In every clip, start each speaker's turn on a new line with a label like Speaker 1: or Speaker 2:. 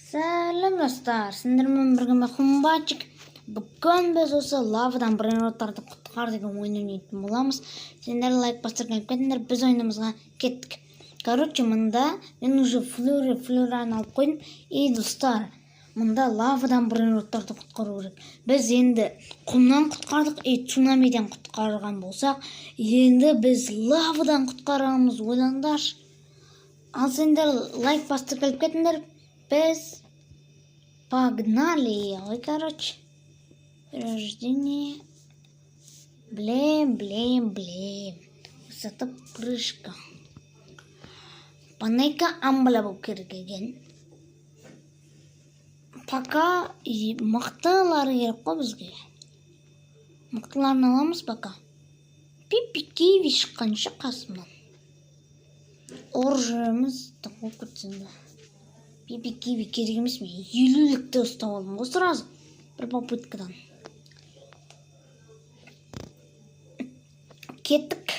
Speaker 1: Сәлем достар, сендермен бірге қымбатчик. Бүгін біз осы лавадан брейнроттарды құтқар деген ойын ойнайтын боламыз. Сендер лайк бастырып кетіңдер, біз ойынымызға кеттік. Короче, мында мен уже флюраны алып қойдым. Ей достар, мында лавадан брейнроттарды құтқару керек. Біз енді құмнан құтқардық, цунамиден құтқарған болсақ, енді біз лавадан құтқарамыз, ойлаңдаршы. Ал сендер лайк бастырып кетіңдер. Без погнали. Ой, короче. Рождение. Блин. Высота прыжка. Панайка амбала болып керек екен. Пока мықтылары керек қой бізге. Мықтыларын аламыз пока. Пипи-киви шыққанша қасымнан. Оржымыз тауып кетсінді. Пипи-киви керек емес, мен елулікті ұстап алдым ғой сразу бір попыткадан. Кеттік.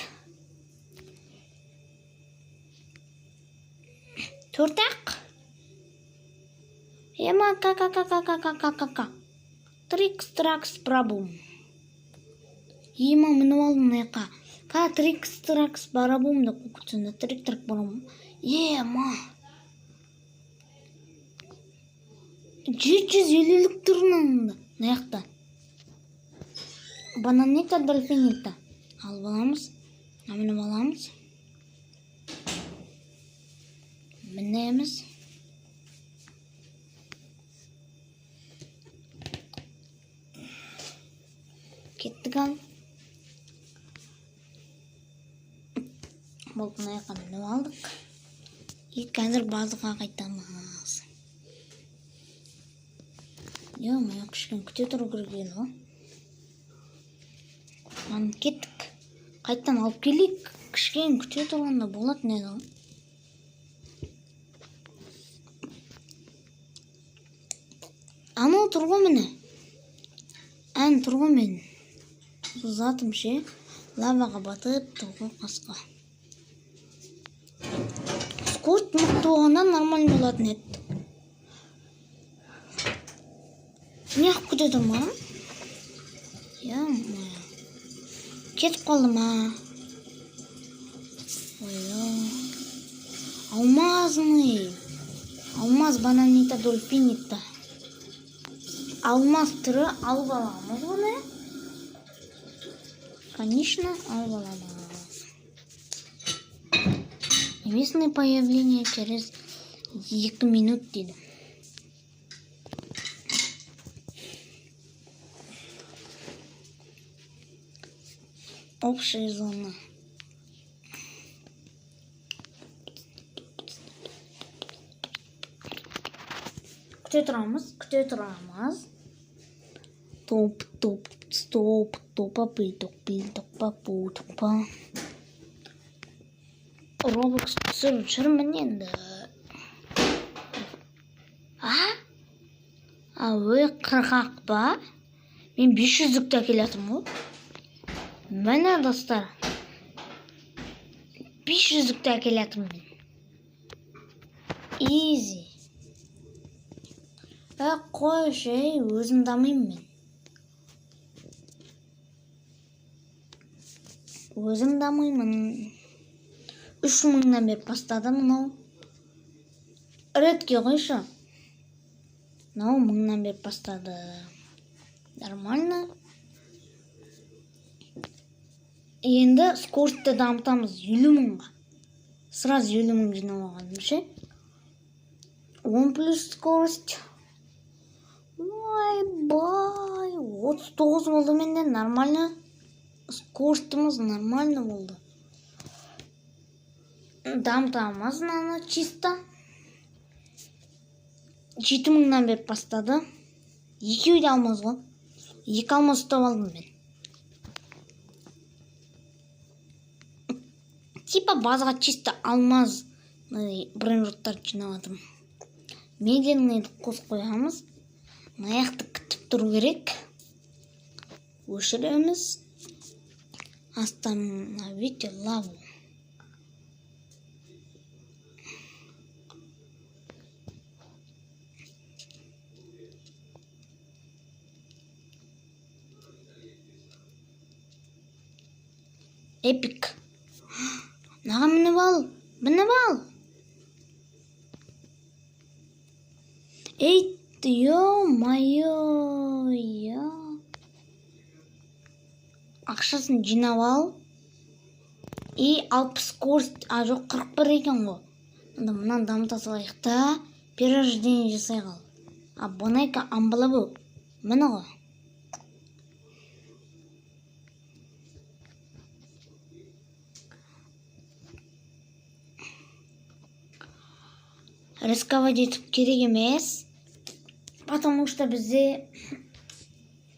Speaker 1: Төртақ. Ема ка. Трикс барабум. Ема мініп алдым неқа. Ка трикс барабум да көкітсінді. Трик барабум. Ема. 750 тұрныңды. Наяқта. Бананета дельфинета. Алып аламыз. Мініп аламыз. Мінеміз. Кеттік ал. Бұл наяққа мініп алдық. Қазір базыға қайтамыз. Ё-моё, кішкен күте тұру керек ғой. Аны кеттік. Қайттан алып келейік. Кішкен күте тұрғанда болады не ғой. Анау тұрғы мені. Ән тұрғы мен. Затым ше. Лаваға батып тұрғы қасқа. Скорт мұқты оғаннан нормально болатын еді. Не қып күте тұрмам? Ё-моё. Кетіп қалдым а. Ой-ой. Алмазный. Алмаз бананета дольфинета. Алмаз түрі алып аламыз бұны. Конечно, алып аламыз. Местное появление через 2 минут дейді. Общая зона. Күте тұрамыз. Топ, топа. Roblox түсіріп жүрмін енді. Ой, қырқақ ба? Мен 500-лікті әкелетім ғой. Міне достар. 500-лікті әкелетім мен. Easy. Қой шей, өзім дамайым мен. Өзім дамаймын. 3000-нан беріп бастады мынау. Редке қойшы. Мынау 1000-нан беріп бастады. Нормально. Енді скоростты дамытамыз 50 000-ға. Сразу 50 000 жинап алғаным ше. 10 плюс скорость. Ой-бай. 39 болды менден нормально. Скоростымыз нормально болды. Дамытамыз мынаны чисто. 7000-нан беріп бастады. Екеуі де алмаз ғой. 2 алмаз ұстап алдым мен. Типа базаға чисто алмаз брейнроттар жинаватым. Медленныйды қосып қоямыз. Аяқты күтіп тұру керек. Өшіреміз. Остановите лаву. Эпик. Мынаған мініп ал. Мініп ал. Ей, ё-майо, ақшасын жинап ал. 60 скорость, жоқ 41 екен ғой. Мынаны дамыта салайық та, перерождение жасай қал. Абонайка амбала бұл. Міне ғой. Рисковать етіп керек емес, потому что бізде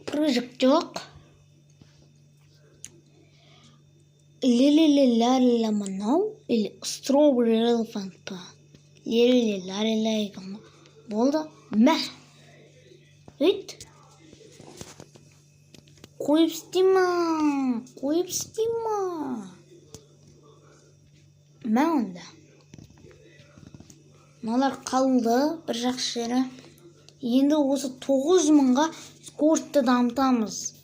Speaker 1: прыжық жоқ. Ле-ле-ле-ла-ла мынау, или strawberry elephant па. Ле-ле-ле-ла-ла екен. Болды. Мә. Өйт. Қойып істейма. Мә онда. Мыналар қалды бір жақсы жері. Енді осы 900 мыңға скоростты дамытамыз.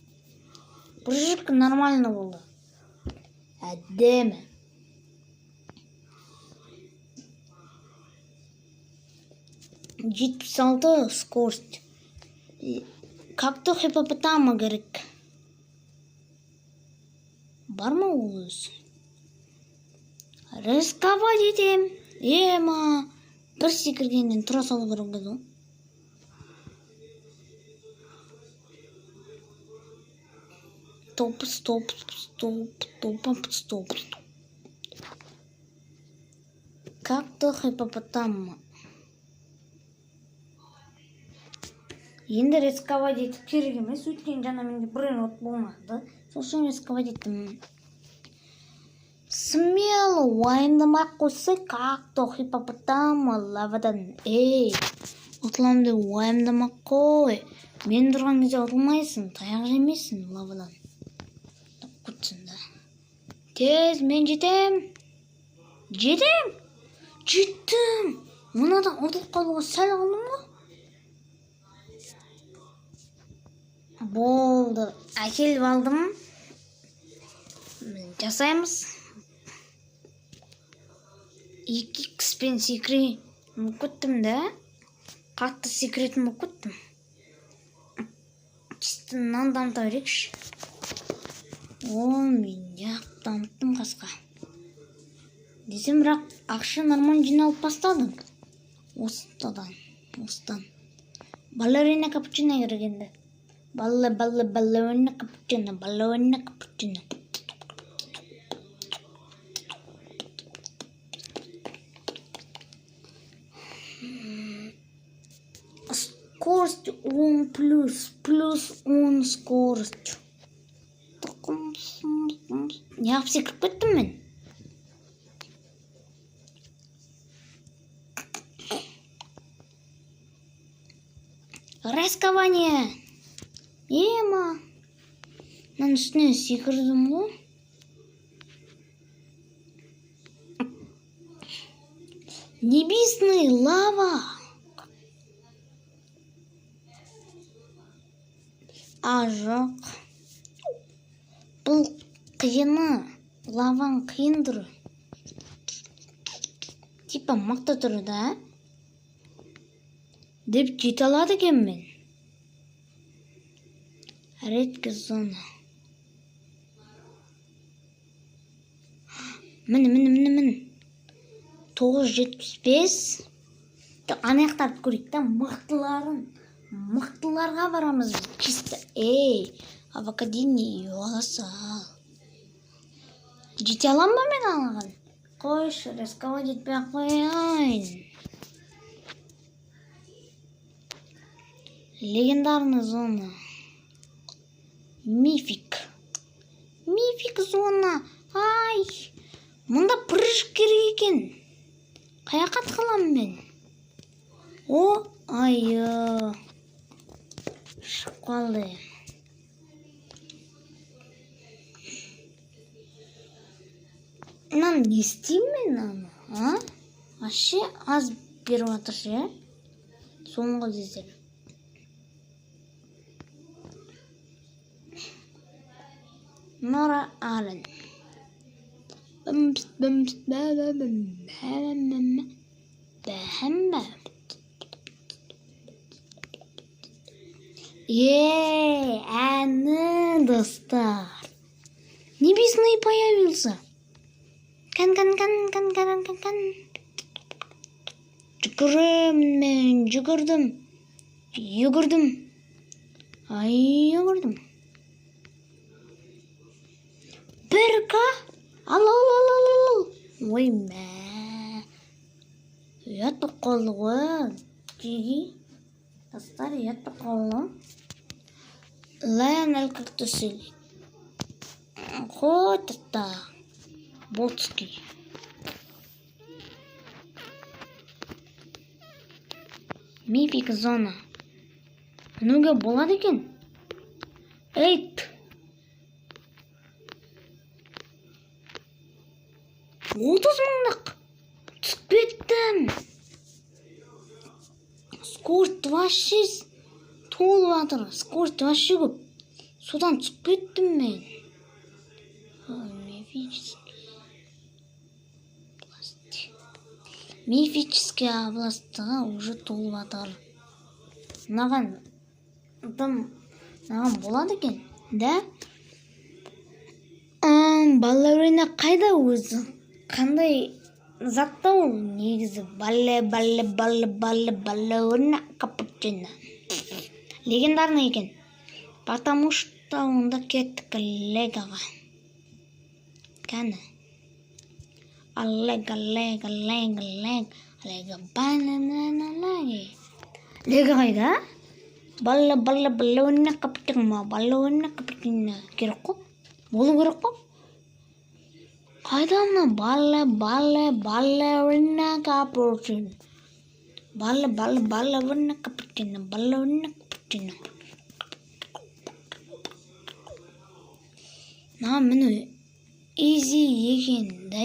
Speaker 1: Прыжық нормально болды. Әдемі. Жетпіс алты скорость. Как-то хипопотама керек. Бар ма ол өзі? Рисковать етем. Ема. Бір секіргеннен тұра салу керек еді. Стоп. Как-то хипопотама. Енді рисковать етіп керек емес, өткен жаңа менде бір от болмады. Сол үшін рисковать еттім. Смело уайымдамақ қойсы, как-то хипопотама лавадан. Ей, ұтыламды уайымдамақ қой. Мен тұрған кезде ұтылмайсың, таяқ жемейсің лавадан. Күтсін да. Тез, мен жетем. Жеттім. Мұнадан ұтылып қалуға сәл қалдым ғой. Болды. Әкеліп алдым. Жасаймыз. 2x пен секрет мүкіттім да. Қатты секрет мүкіттім. Чистынан дамыта берекші. Мен дамыттым қасқа. Десем, бірақ ақша нормально жиналып бастадым. Осыдан. Балерина капучино керек енді. Балерина капучино. Скорость 10 плюс 10 скорость. Неғып секіріп кеттім мен. Рискование. Ема. Мынаның үстіне секірдім ғой. Небесный лава. Жоқ. Бұл қиыны. Лаваң қиын тұры. Типа мақта тұры да. Деп жете алады екен мен. Редкі зона. Мін. 975. Анаяқтарды көрейік та, мықтыларға барамыз. Чисто, в академии оласа. Жете алам ба мен алған? Қойшы, рисковать етпей қойайын. Легендарный зона. Мифик зона. Мұнда прыжық керек екен. Қаяққа тықылам мен? Шығып қалды. Мынаны не істеймін мен? Вообще аз беріп жатыр ше. Соңғы кездері. Нора Аллен. Достар. Небесный появился. Кан. Жүгірдім. Бірка. Ал. Ой, мә. Ұятып қалды ғой. Жеги. Достар, ұятып қалды. Лайонель как тусили. Хоть это. Ботский. Мифик зона. Много болады екен. Эйт. 30.000-дық. Түсіп кеттім. Скорт вообще толып жатыр. Скорт вообще көп. Содан түсіп кеттім мен. Мифический областыға уже толып жатыр. Наған болады екен, да? Балерина қайда өзі? Қандай затта ол негізі? Балерина капучино. Легендарный екен. Потому что онда кеттік легаға. Кәні. Лега банана. Лега қайда? Балерина капучино. Керек қой? Болу керек қой? Қайда мына балерина капучино. Балерина капучино. На міне изи екен да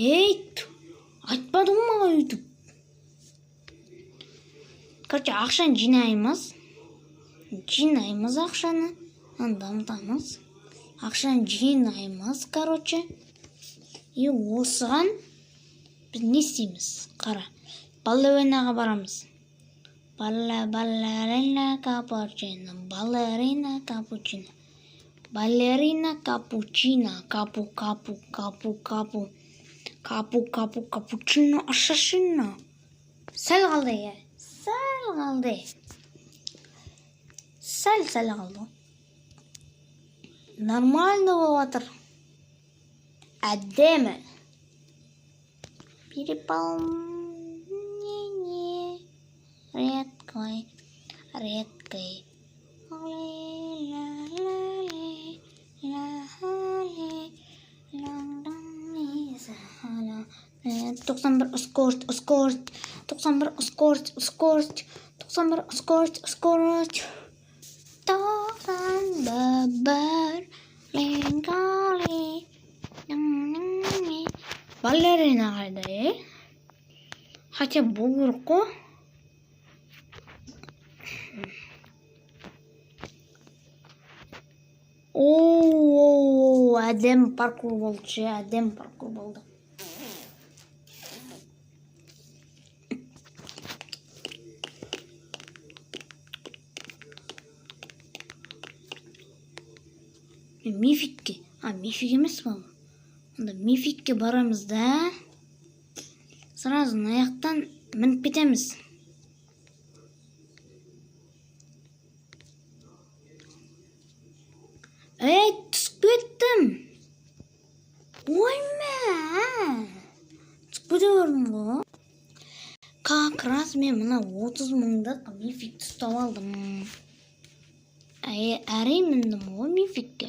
Speaker 1: Ейт, айтпадың маған өйтіп. Короче, ақшаны жинаймыз ақшаны. Дамытамыз. Ақшаны жинаймыз, короче. И осыған біз не істейміз? Қара. Балеринаға барамыз. Балерина капучино. Капучино ассасино. Сәл қалды. Сәл қалды. Нормально болып жатыр. Әдемі. Переполнение. Редкой. Тоқсан бір скорость. 91 скорость. 91 ленгали. Балерина қайда, Хотя бұл керек қой. Әдем паркур болды. Мификке. Мифик емес бұл. Онда мификке барамыз да. Сразу аяқтан мініп кетеміз. Түсіп кеттім. Ойма. Түсіп кете көрдім ғой. Как раз мен мына 30.000-дық мификті ұстап алдым. Әрей міндім ғой мификке.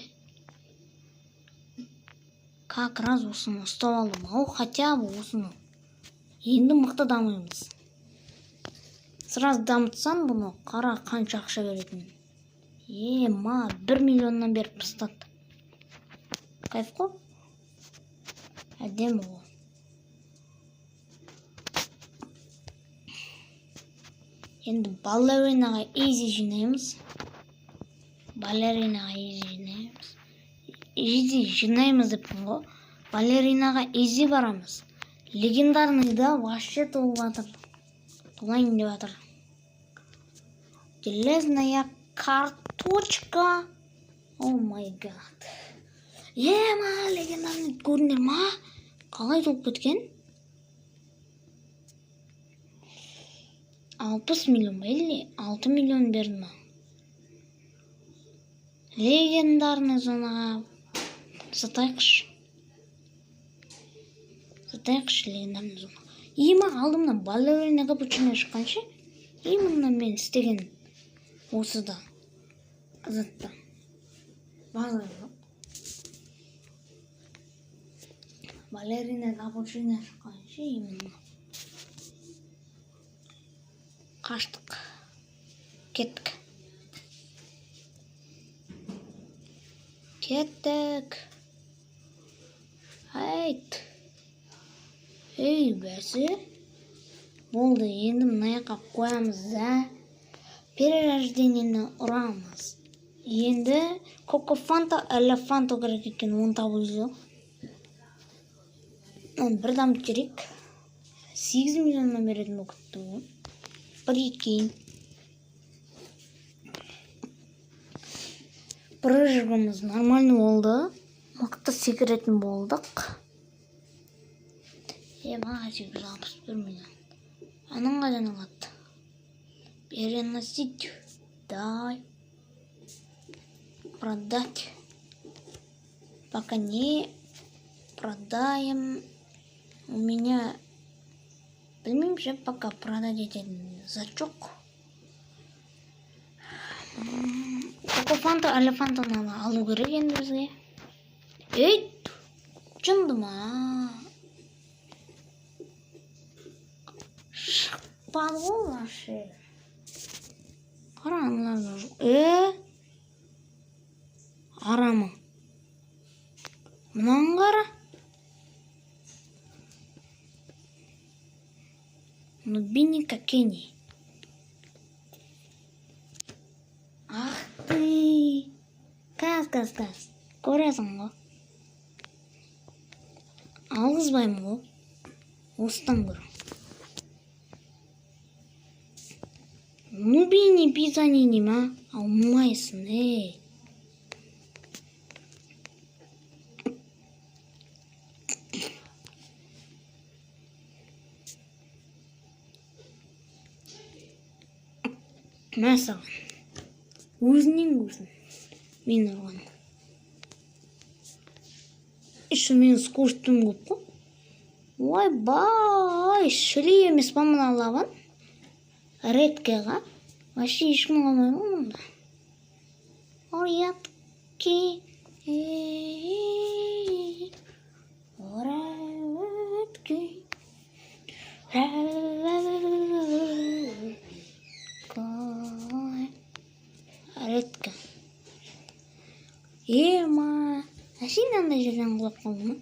Speaker 1: Как раз осыны ұстап алдым. Хотя бы осыны. Енді мықты дамаймыз. Сразу дамытсам бұны қара қанша ақша беретін. 1 миллионнан беріп тастады. Кайф қой? Әдемі ғой. Енді балеринаға изи жинаймыз. изи жинаймыз деп балеринаға изи барамыз. Легендарныйда вообще толып жатыр. Толайын деп жатыр. Железная карточка. О май гад. Ема, легендарный көрінер ма? Қалай толып кеткен? 60 миллион ба или 6 миллион берді ма? Легендарный зонаға сатайықшы. Легендарный зона. Ема алдымнан балерина капучино шыққанша, именно мен істеген осыда затта. Базар жоқ. Балерина капучино шыққанша, именно. Қаштық. Кеттік. Айт. Ей, бәсі. Болды, енді мынаяққа қоямыз да. Перерождениені ұрамыз. Енді Кокофанта, Элефанто керек екен, оны табуымыз жоқ. Бір дамып керек. 8 миллионнан беретін оқытты. Прикинь. Прыжығымыз нормальный болды. Мықты секіретін болдық. Маға 861 миллион. Аның қадан алады? Переносить. Дай. Продать. Пока не продаем. У меня... Білмеймін же пока продать ететін зачок. Кокофанта, Элефантаны алу керек енді бізге. Ейт! Жынды ма? Шықпады ғой вообще. Қара аналарда жоқ. Арамы. Мұнан қара. Нубиника Кенни. Ах ты! Каз. Көресің ғой. Алғызбаймын ғой. Осыдан көрі. Нубини пизанини ма? Алмайсың, ей. Мәсіған. Өзінен көрсін. Мен ұрған. Еще мен скоростым көп қой. Ой-бай, шілей емес па мына лаван? Редкеға. Вообще ешкім қалмай ғой мұнда. Оятки. Оратки. Редка. Ема. Әшейін андай жерден құлап қалды ма?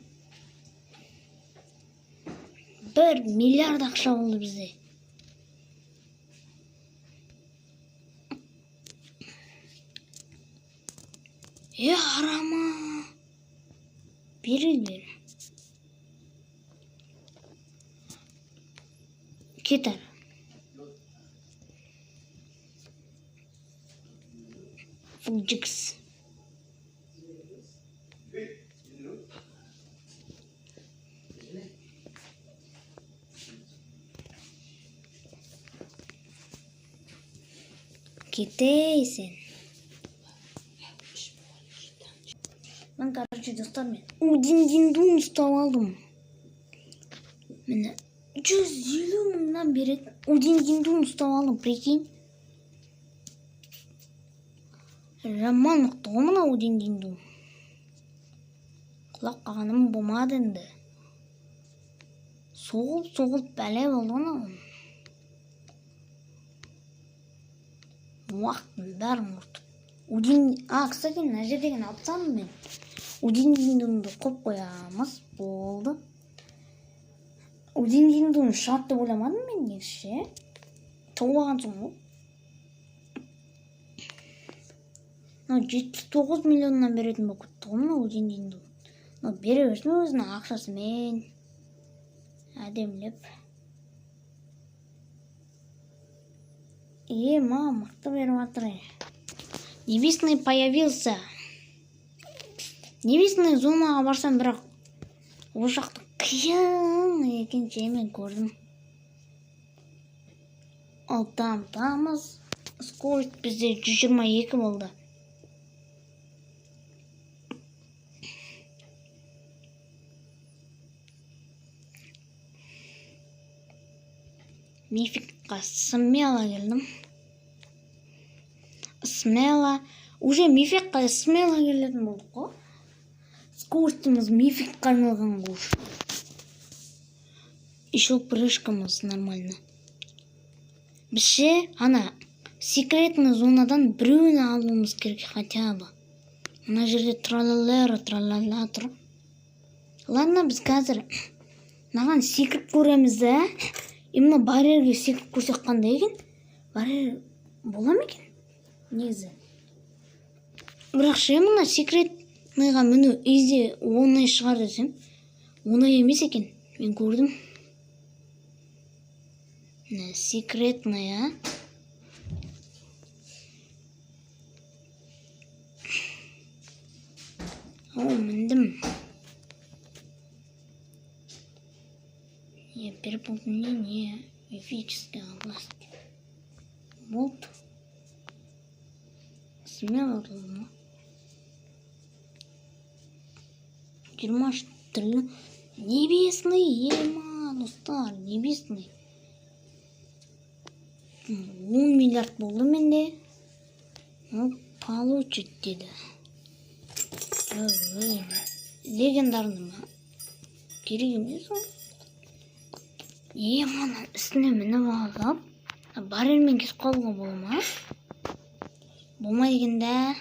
Speaker 1: 1 миллиард ақша болды бізде. Арама. Берілдер. Кетер. Фуджикс. Кетейсен. Мен, короче, достар мен. Удин-дин-дун ұстап алдым. Мені 150 мыңнан беретін удин-дин-дун ұстап алдым, прикинь. Жаман мықты ғой мына удин-дин-дун. Құлақ қағаным болмады енді. Соғылып бәле болды ғана. Уақыттың бәрін ұртып. Кстати, мына жерден алып тастадым мен. Удин-дин-дунды қойып қоямыз. Болды. Удин-дин-дун шығады деп ойламадым мен негізі. Толған соң ғой. мына 79 миллионнан беретін болып кетті ғой мына деңгейінде. Бере берсін өзінің ақшасымен әдемілеп. Мықты беріп жатыр. Небесный появился. Небесный зонаға барсам, бірақ ол жақты қиын екенше мен көрдім. Ал тамыз. Скорость бізде 122 болды. Мификқа смело келдім. Уже мификқа смело келетін болдық қой. Скоростымыз мификқа айналған ғой. Еще прыжкамыз нормально. Бізше ана секретный зонадан біреуін алуымыз керек хотя бы. Мына жерде тралалера тұр. Ладно, біз қазір маған секіріп көреміз да. Именно барьерге секіріп көрсек қандай екен? Барьер бола ма екен? Негізі. Бірақ ше мына секретныйға міну изи оңай шығар десем, оңай емес екен. Мен көрдім. Секретная. Міндім. Переполнение мифической области. Вот. Смело было. 23. Небесный, достар, небесный. 10 миллиард болды менде. Получит деді. Легендарный ма? Керек емес ол. Мана үстіне мініп алып, барьермен кесіп қалуға бола ма? Болмайды екен да.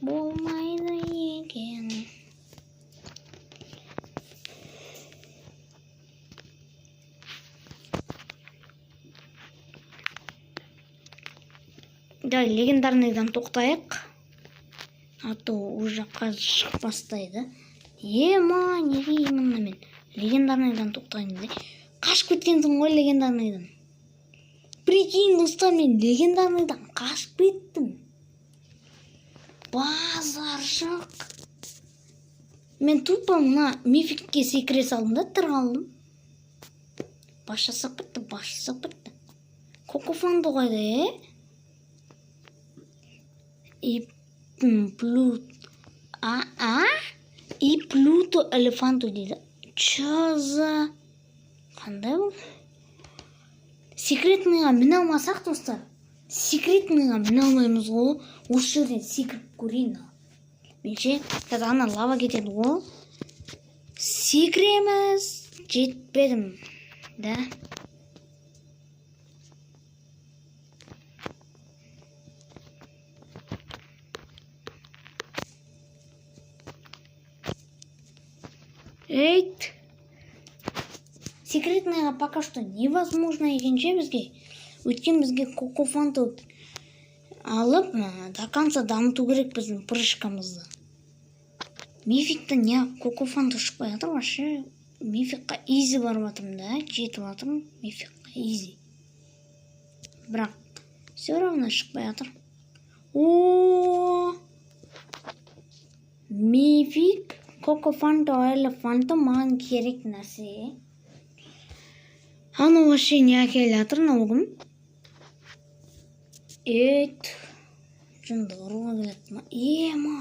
Speaker 1: Болмайды екен. Да, легендарныйдан тоқтайық. А то уже шығып бастайды. Неге именно мен легендарныйдан тоқтайын де. Қашып кеткенсің ғой легендарныйдан. Прикинь, достар, мен легендарныйдан қашып кеттім. Базаршық. Мен тупо мына мификке секіре салдым да тұрғалдым. Башасақ бітті. Кокофанды қойды, И Плуто элефанту дейді. Чё за... Қандай бұл? Секретныйға міне алмасақ, достар. Секретныйға міне алмаймыз ғой. Осы жерден секіріп көрейін. Менше, қазір ана лава кетеді ғой. Секіреміз. Жетпедім. Да? Секретныйға пока что невозможно екенше бізге. Өткен бізге кокофанту алып, до конца дамыту керек біздің прыжкамызды. Мификті не кокофанту шықпай жатыр, вообще мификқа изи барып жатырмын да, жетіп жатырмын мификқа изи. Бірақ все равно шықпай жатыр. Мифик кокофанту элефанту маған керек нәрсе. Аны вообще не әкелі жатыр, налогым. Жынды ұруға келеді ма?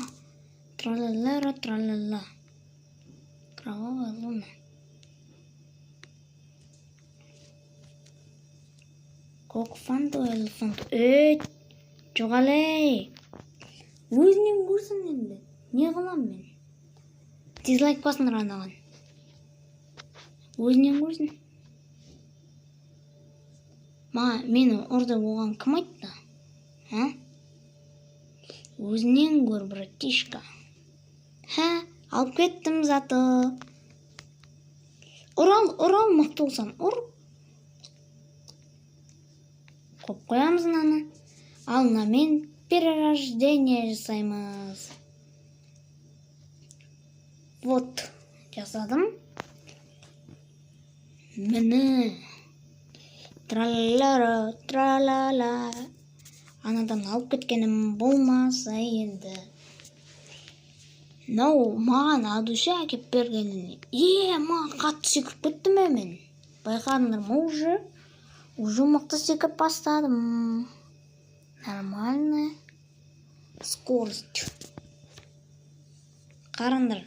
Speaker 1: Тралалара. Тралалара. Кокофанту элефанту. Жоғалай. Өзінен көрсін енді. Не қылам мен? Дизлайк басыңдар анаған. Өзінен көрсін. Мені орда болған кім айтты? Өзінен көр, братишка. Алып кеттім заты. Ұрал мықты болсан, ұр. Қоп қоямыз наны. Ал мынамен перерождение жасаймыз. Вот, жасадым. Міне. Тралала, тралала. Анадан алып кеткенім болмаса енді. Мынау маған адуша әкеп бергеніне. Маған қатты секіріп кеттім мен. Байқадыңдар ма уже мықты секіріп бастадым. Нормально. Скорость. Қараңдар.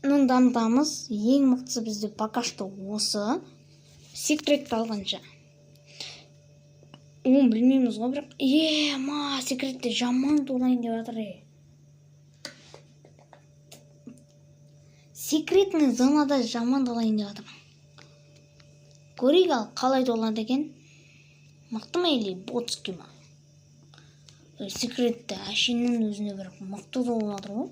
Speaker 1: Дамытамыз. Ең мықтысы бізде пока что осы. Секретті алғанша. Білмейміз ғой бірақ. Секретті жаман толайын деп жатыр. Секретный зонада жаман толайын деп жатыр. Көрейік ал қалай толады екен. Мықты ма или ботский ма? Секретті әшейіннің өзіне бір мықты толып жатыр ғой.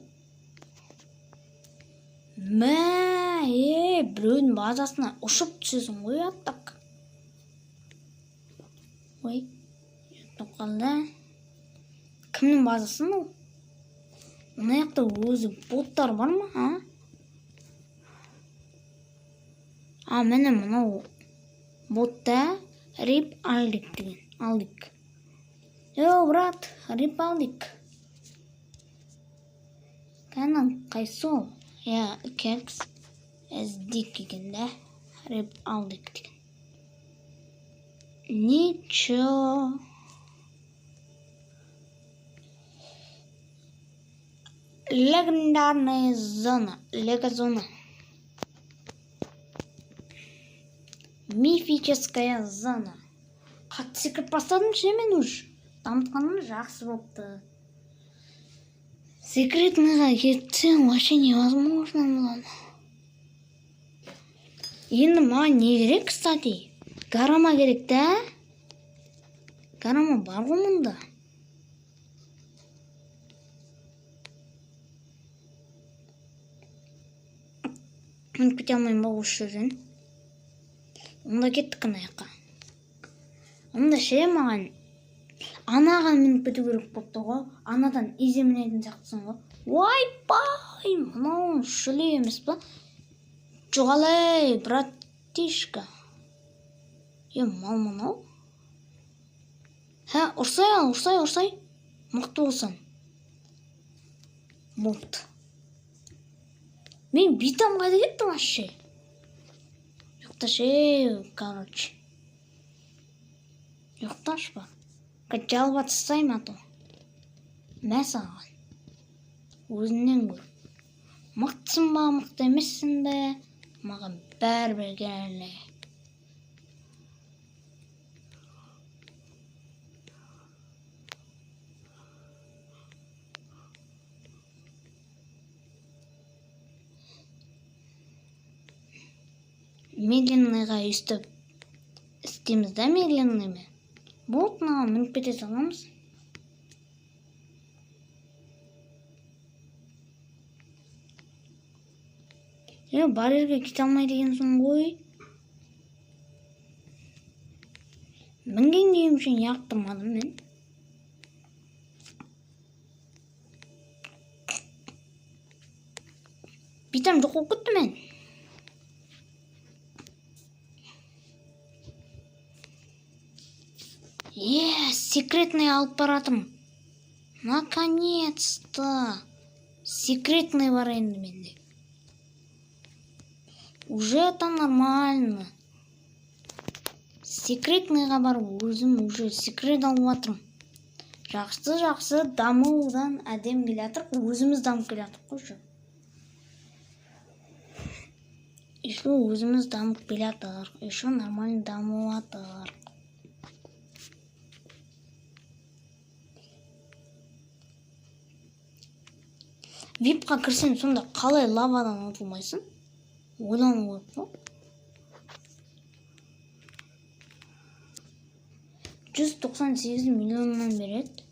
Speaker 1: Біреудің базасына ұшып түсесің ғой аттақ. Ой, тоқалды. Кімнің базасын ол? Мына жақта өзі боттар бар ма? Міне мынау ботта рип алдик деген. Алдик. Брат, рип алдик. Канан қайсы ол? Кекс әздік екен да. Рип алдик деген. Ничего. Легендарная зона. Лего-зона. Мифическая зона. Қатты секіріп бастадым мен уж. Дамытқаным жақсы болыпты. Секретныйға кетсең вообще невозможно болады. Енді маған не керек, кстати? Гарама керек та? Гарама бар ғой мұнда. Мен кете алмайым ба осы жерден? Онда кеттік қана яққа. Онда маған анаға мініп кету керек болыпты ғой. Анадан иземінетін сияқтысың ғой. Ойбай, мынау шіле емес па? Жоғалай, братишка. Мал мынау? Ұрсай. Мықты болсын. Болды. Мен битам қайда кеттім ашы? Жоқташы, короче. Жоқташ ба? Жалба тыстайым ату. Мә саған. Өзінен көр. Мықтысың ба, мықты емессің бе? Маған бәрібір келе. Медленныйға үстіп істейміз да, медленныйме? Болды, мынаған мініп кете саламыз. Бар жерге кете алмай дегенсің ғой. Мінген деймшен яқтырмадым мен. Битам жоқ болып кетті мен. Секретный алып баратым. Наконец-то. Секретный бар енді менде. Уже это нормально. Секретныйға барып өзім уже секрет алып жатырмын. Жақсы дамудан әдем келе жатыр. Өзіміз дамып келе жатыр қойшы. Еще өзіміз дамып келе жатыр. Еще нормально дамып жатыр. Випқа кірсең сонда қалай лавадан ұтылмайсың? Ойлану керек қой. 198 миллионнан береді.